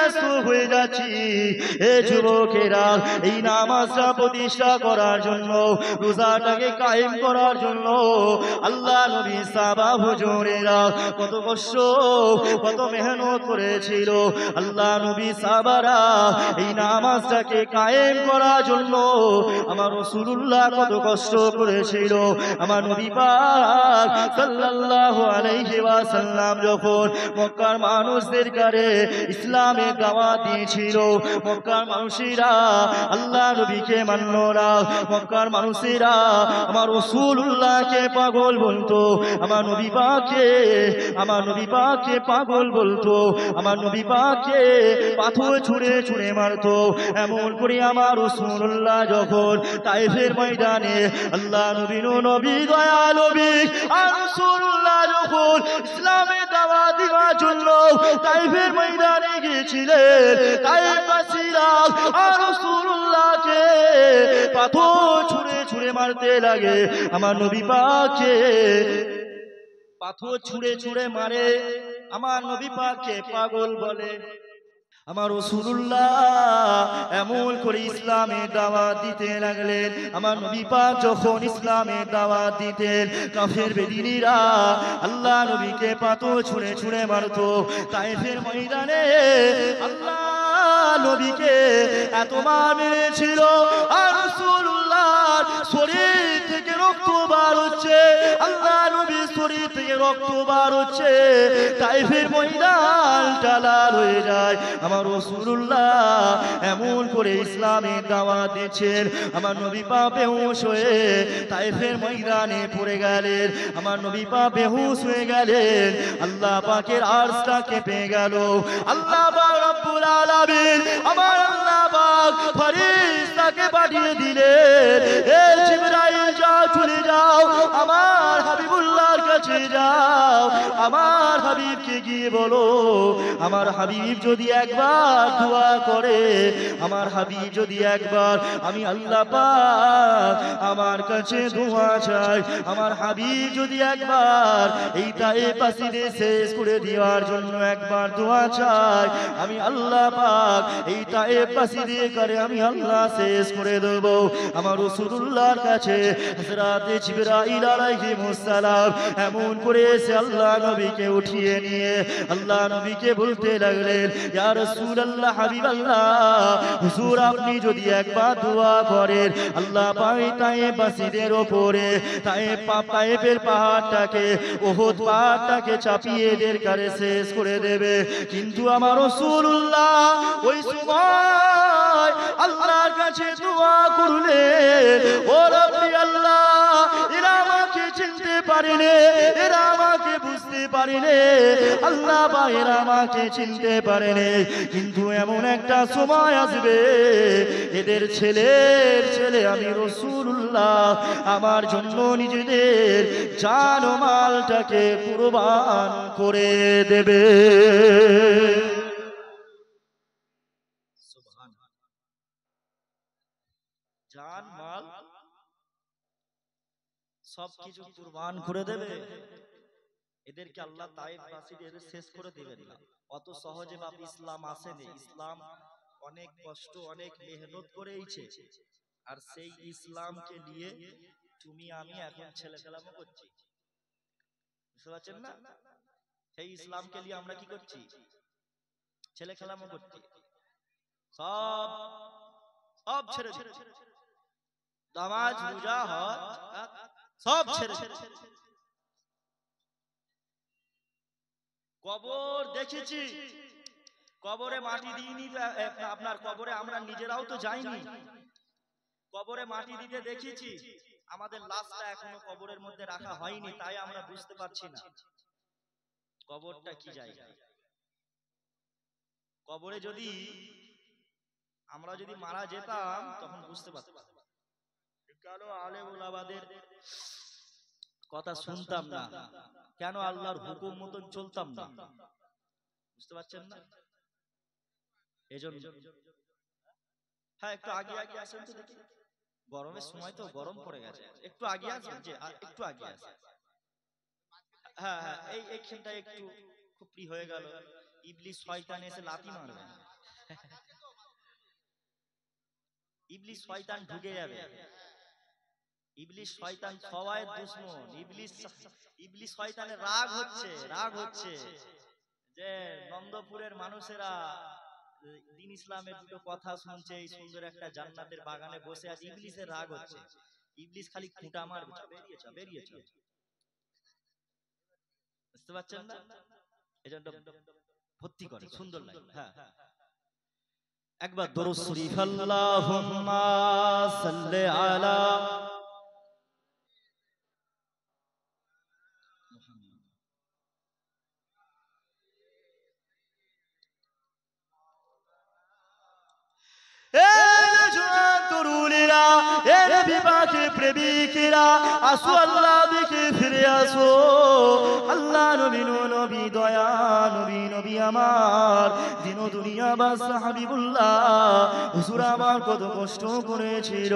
ব্যস্ত হয়ে যাচ্ছি। এ যুবকেরা, এই নামাজটা প্রতিষ্ঠা করার জন্য, রোজাটাকে কায়েম করার জন্য আল্লাহ নবী সাহাবা হুজুরেরা কত কষ্ট, কত মেহনত করেছিল। আল্লাহ নবী সাহাবারা এই নামাজটাকে কায়েম করার জন্য আমার রাসূলুল্লাহ কত কষ্ট করেছিল। আমার নবী পাক সাল্লাল্লাহু আলাইহি ওয়াসাল্লাম যখন মক্কার মানুষদের কাছে ইসলামের দাওয়াত দিয়েছিল, মক্কার মানুষেরা আল্লাহ নবীকে মানল না। মক্কার মানুষেরা আমার রাসূলুল্লাহকে পাগল বলতো, আমার নবী পাককে পাগল বলতো, আমার নবী পাককে পাথর ছুঁড়ে ছুঁড়ে মারতো। এমন করে আমার রাসূলুল্লাহ যখন তায়েফের ময়দানে আল্লাহ নবী দয়াল নবী আর রাসূলুল্লাহ যখন ইসলামের দাওয়াত দেওয়ার জন্য তায়েফের ময়দানে গিয়েছিলেন, তায়েফবাসীরা আর রাসূলুল্লাহকে পাথর ছুঁড়ে ছুঁড়ে মারতে লাগে। আমার নবী পাককে পাথর ছুঁড়ে ছুঁড়ে মারে, আমার নবী পাককে পাগল বলে। আমার রাসূলুল্লাহ এমন করে ইসলামের দাওয়াত দিতে লাগলেন। আমার নবী পাক যখন ইসলামের দাওয়াত দিতেন, কাফের বেদিনীরা আল্লাহ নবীকে পাথর ছুঁড়ে ছুঁড়ে মারতো। তায়েফের ময়দানে আল্লাহ নবীকে এত মার মেরেছিল, আর রাসূলুল্লাহর শরীর থেকে রক্ত বার হচ্ছে, আল্লাহ নবীর শরীর থেকে রক্ত বার হচ্ছে, তায়েফের ময়দানটা লাল হয়ে যায়। আমার রাসূলুল্লাহ এমন করে ইসলামের দাওয়াত দিচ্ছেন, আমার নবী পাক বেহুশ হয়ে তায়েফের ময়দানে পড়ে গেলেন। আমার নবী পাক বেহুশ হয়ে গেলেন। আল্লাহ পাকের আরশটা কেঁপে গেল। আল্লাহ পাক রব্বুল আলামিন আমার আল্লাহ পাক ফেরেশতাকে পাঠিয়ে দিলেন, এ জিবরাইল যাও, চলে যাও, আমার হাবিবুল্লাহর কাছে যাও, আমার হাবিবকে গিয়ে বলো, আমার হাবিব যদি একবার দোয়া করে, আমার হাবিব যদি একবার, আমি আল্লাহ পাক আমার কাছে দোয়া চাই, আমার হাবিব যদি একবার এই তায়েফবাসীদের শেষ করে দেওয়ার জন্য একবার দোয়া চাই, আমি আল্লাহ পাক এই তায়েফবাসীদের করে আমি আল্লাহ শেষ করে দেব। আমার রাসূলুল্লাহর কাছে হযরত জিবরাইল আলাইহিস সালাম এমন করে এসে আল্লাহ নবীকে উঠিয়ে নিয়ে আল্লাহ নবীকে বলতে লাগলেন, ইয়া রাসূলুল্লাহ, হাবিবাল্লাহ, হুজুর আপনি যদি একবার দোয়া করেন, আল্লাহ পাক তায়েফবাসীদের উপরে তায়েফের পাহাড়টাকে, উহুদ পাহাড়টাকে চাপিয়ে এদের কাছে শেষ করে দেবে। কিন্তু আমার রাসূলুল্লাহ ওই সময় আল্লাহর কাছে দোয়া করলেন, ও রব্বি আল্লাহ, এরা আমাকে চিনতে পারেনি, এরা আমাকে বুঝতে পারেনি, আল্লাহ পাক এরা আমাকে চিনতে পারেনি, কিন্তু এমন একটা সময় আসবে এদের ছেলের ছেলে আমি রাসূলুল্লাহ আমার জন্য নিজেদের জান ও মালটাকে কুরবান করে দেবে। জান মাল সবকিছু কুরবান করে দেবে। এদেরকে আল্লাহ তায়েফবাসীদের শেষ করে দিবেন না। অত সহজে বাপ ইসলাম আসেনি। ইসলাম অনেক কষ্ট, অনেক মেহনত করেইছে। আর সেই ইসলামকে নিয়ে তুমি আমি এখন ছেলে খেলামো করছি, বুঝতে পারছেন না? সেই ইসলামকে নিয়ে আমরা কি করছি? ছেলে খেলামো করছি। সব সব ছেড়ে নামাজ রোজা হজ সব ছেড়ে কবর দেখেছি, কবরে মাটি দিইনি, আপনার কবরে আমরা নিজেরাও তো যাইনি, কবরে মাটি দিতে দেখেছি, আমাদের লাশটা এখনো কবরের মধ্যে রাখা হয়নি, তাই আমরা বুঝতে পারছি না কবরটা কি জায়গা। কবরে যদি আমরা যদি মারা যেতাম তখন বুঝতে পারতাম, কেন আলেম ওলামাদের কথা শুনতাম না, কেন আল্লাহর হুকুম মতন চলতাম না, বুঝতে পারছেন না? এজন্য হ্যাঁ, একটু আগে আগে আসেন তো দেখি, গরমের সময় তো গরম পড়ে গেছে, একটু আগে আসেন, যে একটু আগে আসেন। হ্যাঁ হ্যাঁ, এইখানটা একটু খুব ফ্রি হয়ে গেল, ইবলিস শয়তান এসে লাথি মারবে। ইবলিস শয়তান ঢুকে যাবে। ইবলিস শয়তান সবাই দুশমন। ইবলিস শয়তানের রাগ হচ্ছে যে নন্দপুরের মানুষেরা দ্বীন ইসলামের দুটো কথা শুনছে, এই সুন্দর একটা জান্নাতের বাগানে বসে আছে। ইবলিসের রাগ হচ্ছে। ইবলিস খালি খুঁটা মারবে, বেরিয়ে চল। বুঝতে পারছেন না? এজন্য ভর্তি করে, সুন্দর লাগে। হ্যাঁ, একবার দরুদ শরীফ আল্লাহুম্মা সাল্লি আলা প্রেমিকেরা, আসো আল্লাহ দিকে ফিরে আসো। আল্লাহ নবী দয়া নবী আমার দিন দুনিয়া বাদশা হাবিবুল্লাহ হুজুর আমার কত কষ্ট করেছিল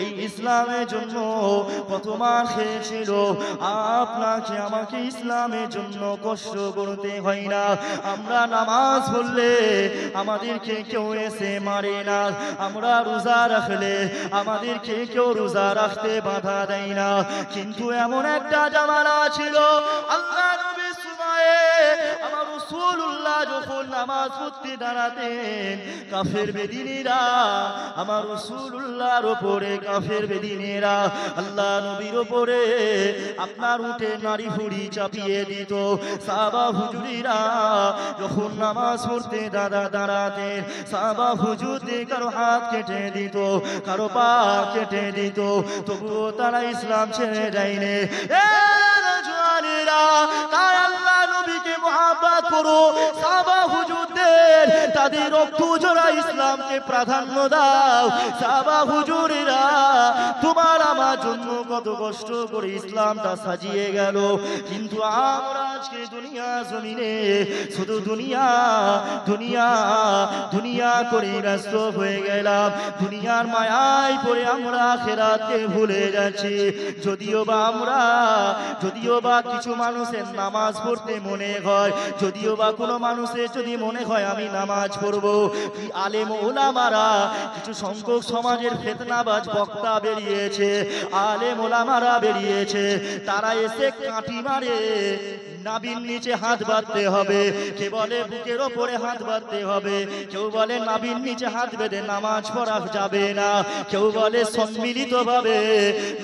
এই ইসলামের জন্য, কত মার খেয়েছিল। আপনাকে আমাকে ইসলামের জন্য কষ্ট করতে হয় না। আমরা নামাজ পড়লে আমাদেরকে কেউ এসে মারে না, আমরা রোজা রাখলে আমাদেরকে কেউ রোজা রাখতে বাধা দেয় না। কিন্তু এমন একটা জামানা ছিল, আল্লাহ নবীর সময়ে আমার রাসূলুল্লাহ যখন নামাজ পড়তে দাঁড়াতেন, কাফের বেদিনীরা আমার রাসূলুল্লাহর উপরে, কাফের বেদিনীরা আল্লাহ নবীর উপরে আপনার উঠে নারী ভুড়ি চাপিয়ে দিত। সাহাবা হুজুরিরা যখন নামাজ পড়তে দাঁড়াতেন, সাহাবা হুজুরদের কারো হাত কেটে দিত, কারো পা কেটে দিত, তবুও তারা ইসলাম ছেড়ে যায়নি। তাই আল্লাহ নবীকে মুহাব্বত করো, সাহাবা হুজুরদের তাদের রক্ত ঝরা ইসলামকে প্রাধান্য দাও। সাহাবা হুজুরেরা তোমার আমার জন্য কত কষ্ট করে ইসলামটা সাজিয়ে গেল, কিন্তু আমরা আজকে দুনিয়া জমিনে শুধু দুনিয়া করে ব্যস্ত হয়ে গেলাম। দুনিয়ার মায়ায় পড়ে আমরা আখিরাতকে ভুলে যাচ্ছি। যদিও বা কিছু মানুষের নামাজ পড়তে মনে হয়, যদিও বা কোনো মানুষের যদি মনে হয় আমি নামাজ পড়বো, আলেম ওলামারা কিছু সংখ্যক সমাজের ফিতনাবাজ বক্তা বেরিয়েছে, আলেম ওলামারা বেরিয়েছে, তারা এসে কাঠি মারে নাভির নিচে হাত বাঁধতে হবে, কে বলে বুকের ওপরে হাত বাঁধতে হবে, কেউ বলে নাভির নিচে হাত বেঁধে নামাজ পড়া যাবে না, কেউ বলে সম্মিলিত ভাবে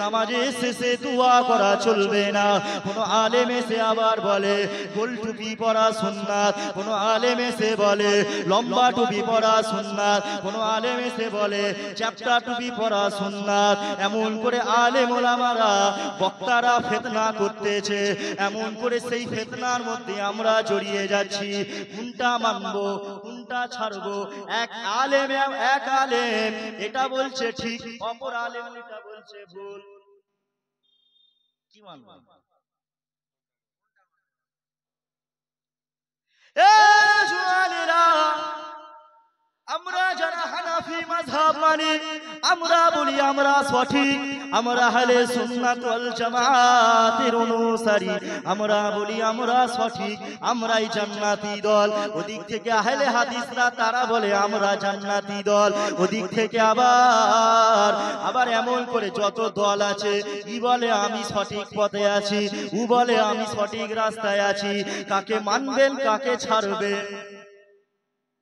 নামাজের শেষে দোয়া করা চলবে না। কোন আলেম এসে আবার বলে গোল টুপি পরা সুন্নাত, কোন আলেম এসে বলে লম্বা টুপি পরা সুন্নাত, কোন আলেম এসে বলে চ্যাপ্টা টুপি পরা সুন্নাত। এমন করে আলেম ওলামারা বক্তারা ফিতনা করতেছে, এমন করে সেই ফিতনার মধ্যে আমরা জড়িয়ে যাচ্ছি। কোনটা মানবো কোনটা ছাড়বো? এক আলেম এটা বলছে ঠিক, অপর আলেম এটা বলছে ভুল, কি মানবো? আমরা যারা হানাফি মাযহাব মানি, আমরা বলি আমরা সঠিক, আমরা আহলে সুন্নাত ওয়াল জামাতের অনুসারী, আমরা বলি আমরা সঠিক, আমরাই জান্নাতি দল। ওদিক থেকে আহলে হাদিসরা তারা বলে আমরা জান্নাতি দল। ওদিক থেকে আবার এমন করে যত দল আছে, ই বলে আমি সঠিক পথে আছি, ও বলে আমি সঠিক রাস্তায় আছি। কাকে মানবেন কাকে ছাড়বেন?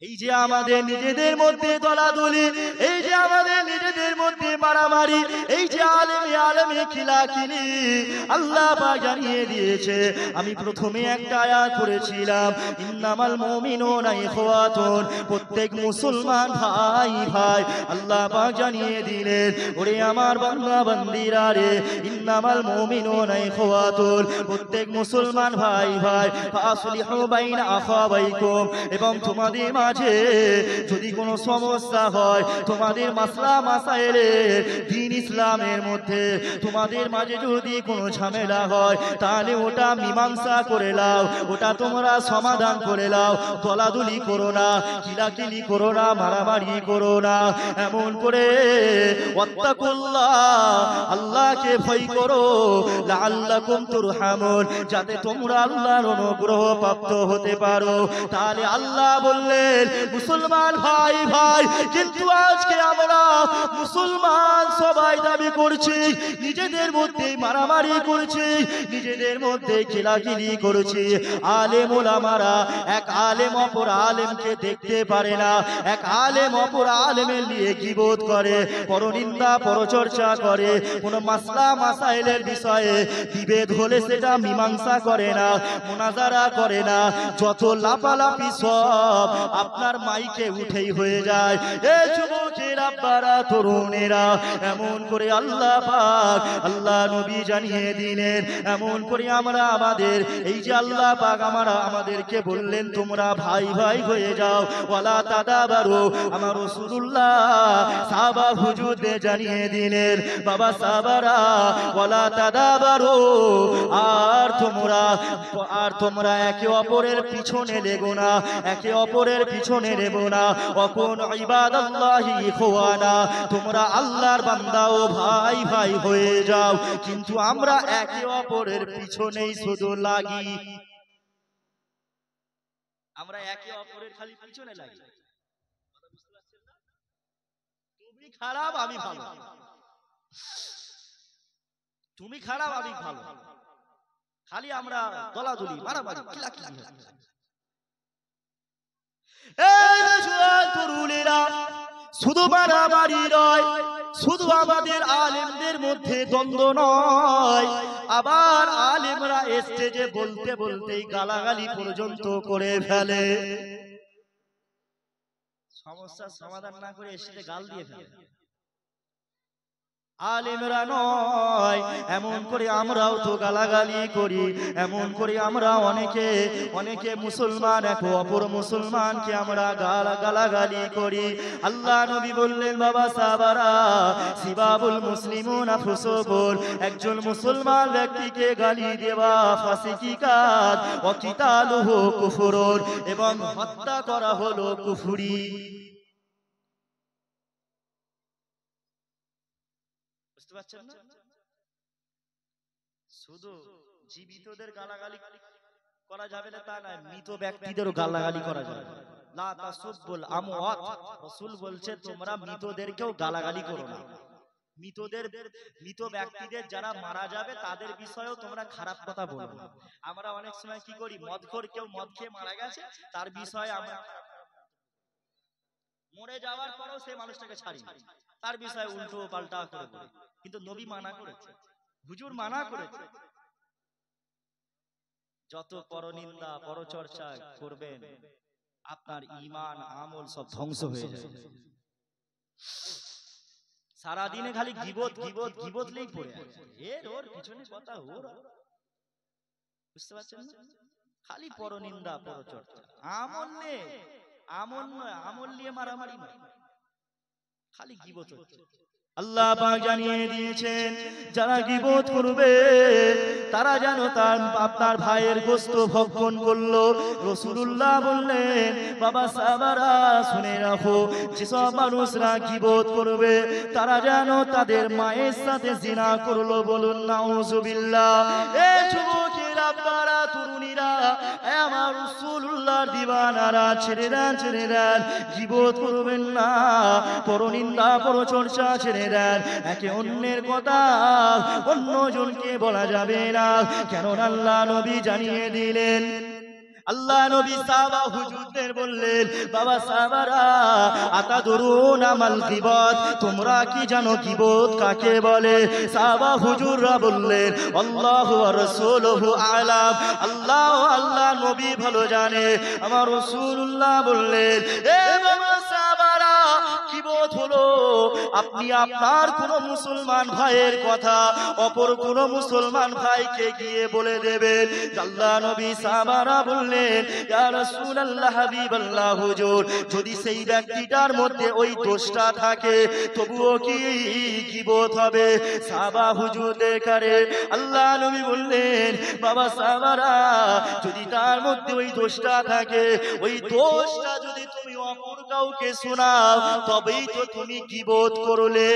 এই যে আমাদের নিজেদের মধ্যে দলাদলি, এই যে আমাদের নিজেদের মধ্যে মারামারি, এই যে আলেমে খিলাখিলি, আল্লাহ পাক জানিয়ে দিয়েছে। আমি প্রথমে একটা আয়াত পড়েছিলাম, ইন্নামাল মুমিনুনা ইখওয়াতুন, প্রত্যেক মুসলমান ভাই ভাই। আল্লাহ পাক জানিয়ে দিলেন, ওরে আমার বান্দা বান্দিরা রে, ইন্নামাল মুমিনুনা ইখওয়াতুন, প্রত্যেক মুসলমান ভাই ভাই। ফাসলিহু বাইনা আখাওয়াইকুম, এবং তোমাদের যদি কোনো সমস্যা হয়, তোমাদের মাসলা মাসাইলে দ্বীন ইসলামের মধ্যে তোমাদের মাঝে যদি কোনো ঝামেলা হয়, তাহলে ওটা মীমাংসা করে নাও, ওটা তোমরা সমাধান করে নাও। দলাদলি করো না, কিলাকিলি করো না, মারামারি করো না। এমন করে ওয়াত্তাকুল্লাহ, আল্লাহকে ভয় করো, লাআল্লাকুম তুরহামুন, যাতে তোমরা আল্লাহর অনুগ্রহ প্রাপ্ত হতে পারো। তাহলে আল্লাহ বললেন বললেন মুসলমান ভাই ভাই, কিন্তু আজকে আমরা মুসলমান সবাই দাবি করছি, নিজেদের মধ্যে মারামারি করছি, নিজেদের মধ্যে খিলাখিলি করছি। আলেম ওলামারা এক আলেম অপর আলেমকে দেখতে পারে না, এক আলেম অপর আলেমের নিয়ে গীবত করে, পরনিন্দা পরচর্চা করে, কোন মাসলা মাসাইলের বিষয়ে বিভেদ হলে সেটা মীমাংসা করে না, মুনাজারা করে না, যত লাপালাপি সব আপনার মাইকে উঠেই হয়ে যায়। এ যুবকের আব্বারা তরুণেরা, এমন করে আল্লাহ পাক আল্লাহ নবী জানিয়ে দিলেন, এমন করে আমরা আমাদের এই যে আল্লাহ পাক আমাদেরকে বললেন তোমরা ভাই ভাই হয়ে যাও, ওয়ালা তাদাবারু, আমার রাসূলুল্লাহ সাহাবা হুজুরদের জানিয়ে দিলেন বাবা সাহাবারা ওয়ালা তাদাবারু, আর তোমরা একে অপরের পিছনে লেগো না, একে অপরের পিছনে নেবো না, অকুন ইবাদাল্লাহি ইখওয়ানা, তোমরা আল্লাহর বান্দা ও ভাই ভাই হয়ে যাও। কিন্তু আমরা একে অপরের পিছনেই শুধু লাগি, আমরা একে অপরের খালি পিছনে লাগি। তুমি খারাপ আমি ভালো, তুমি খারাপ আমি ভালো, খালি আমরা দলাদলি মারামারি খিলাখিলি হচ্ছে। শুধু মারামারি নয়, শুধু আমাদের আলেমদের মধ্যে দ্বন্দ্ব নয়, আবার আলেমরা স্টেজে বলতে বলতেই গালাগালি পর্যন্ত করে ফেলে। সমস্যার সমাধান না করে স্টেজে গাল দিয়ে ফেলে। আলেমরা নয়, এমন করে আমরাও তো গালাগালি করি, এমন করে আমরা অনেকে মুসলমান এক অপর মুসলমানকে আমরা গালাগালি করি। আল্লাহ নবী বললেন বাবা সাহাবারা সিবাবুল মুসলিমুনা ফুসুকুন, একজন মুসলমান ব্যক্তিকে গালি দেওয়া ফাসিকি কাজ, ওয়া কিতালুহু কুফরুন, এবং হত্যা করা হলো কুফরি। শুধু জীবিতদের গালাগালি করা যাবে না তা নয়, মৃত ব্যক্তিদেরও গালাগালি করা যাবে। লা তাসুবুল আমওয়াত, রাসূল বলছে তোমরা মৃতদেরকেও গালাগালি করো না। মৃত ব্যক্তিদের যারা মারা যাবে তাদের বিষয়েও তোমরা খারাপ কথা বলবে না। আমরা অনেক সময় কি করি, মদখোর কেউ মদ খেয়ে মারা গেছে তার বিষয়ে আমরা মরে যাওয়ার পরেও সেই মানুষটাকে ছাড়ি, তার বিষয়ে উল্টো পাল্টা করে বলি। কিন্তু নবী মানা করেছে, হুজুর মানা করেছে, যত পরনিন্দা পরচর্চা করবেন আপনার ঈমান আমল সব ধ্বংস হয়ে যাবে। সারা দিনে খালি গীবত গীবত গীবত লেই পড়ে আছে, এর ওর পিছনে কথা ওর, বুঝতে পারছেন না? খালি পরনিন্দা পরচর্চা, আমল নেই, আমল নয়, আমল নিয়ে মারামারি নয়, খালি গীবত হচ্ছে। আল্লাহ পাক জানিয়ে দিয়েছেন যারা গীবত করবে তারা যেন আপনার ভাইয়ের গোশত ভক্ষণ করলো। রাসূলুল্লাহ বললেন বাবা সাহাবারা শুনে রাখো, যেসব মানুষরা গীবত করবে তারা যেন তাদের মায়ের সাথে জিনা করলো। বলুন নাউজুবিল্লাহ। এ যুবকেরা আপনারা তরুণীরা, আমার রাসূলুল্লাহর দিওয়ানারা, ছেড়ে দেন গীবত করবেন না, পরনিন্দা পরচর্চা ছেড়ে দেন, একে অন্যের কথা অন্যজনকে বলা যাবে না। কেন আল্লাহ নবী জানিয়ে দিলেন, আল্লাহ নবী সাহাবা হুজুরদের বললেন বাবা সাহাবারা আতাদুরুনা মাল গীবত, তোমরা কি জানো গীবত কাকে বলে? সাহাবা হুজুররা বললেন আল্লাহু ওয়া রাসূলুহু আলাম, আল্লাহ নবী ভালো জানে। আমার রাসূলুল্লাহ বললেন এ বাবা সাহাবারা, গীবত হলো আপনি আপনার কোন মুসলমান ভাইয়ের কথা অপর কোন মুসলমান ভাইকে গিয়ে বলে দেবেন। আল্লাহ নবী সাহাবারা বললেন ইয়া রাসূলুল্লাহ হাবিবাল্লাহ হুজুর, যদি সেই ব্যক্তিটার মধ্যে ওই দোষটা থাকে তবুও কি গীবত হবে? সাহাবা হুজুরদের কারে আল্লাহ নবী বললেন বাবা সাহাবারা, যদি তার মধ্যে ওই দোষটা থাকে, ওই দোষটা যদি তুমি অপর কাউকে শোনাও তবেই তো তুমি গীবত করলে।